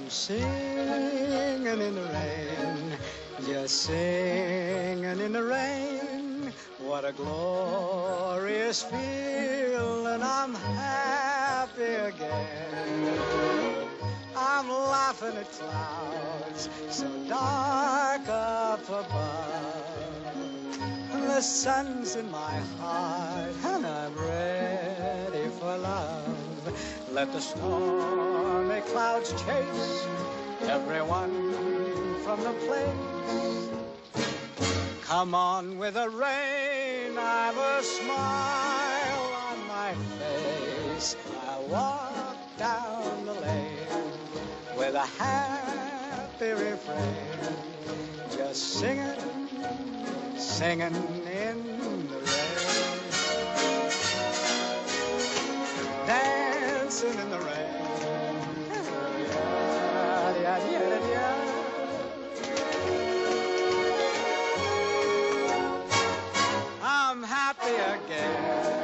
I'm singing in the rain, just singing in the rain. What a glorious feeling, I'm happy again. I'm laughing at clouds so dark up above. The sun's in my heart and I'm ready for love. Let the stormy clouds chase everyone from the place. Come on with the rain, I've a smile on my face. I walk down the lane with a happy refrain, just singing, singing in the rain, dancing in the rain. I'm happy again.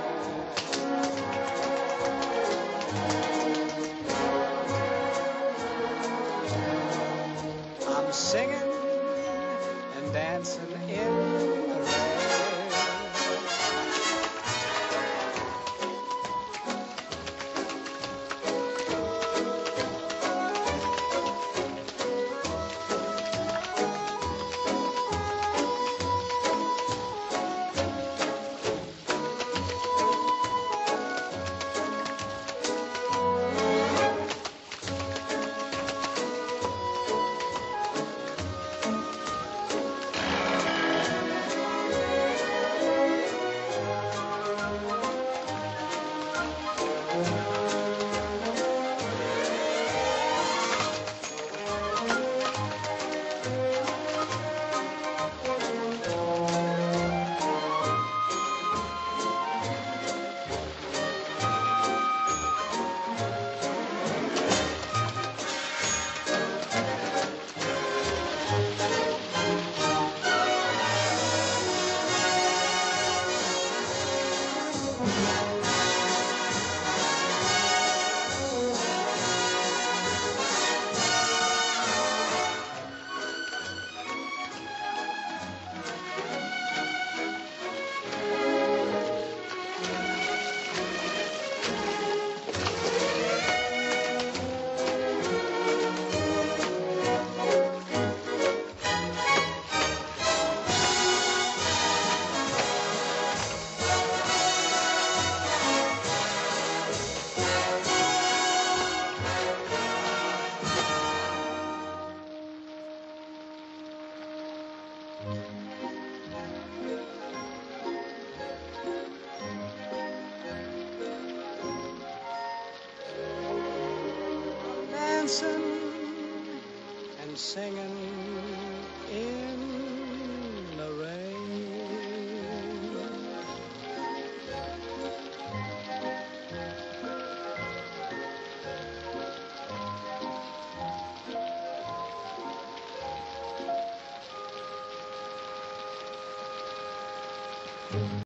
I'm singing and dancing in the rain. Dancing and singing in the rain.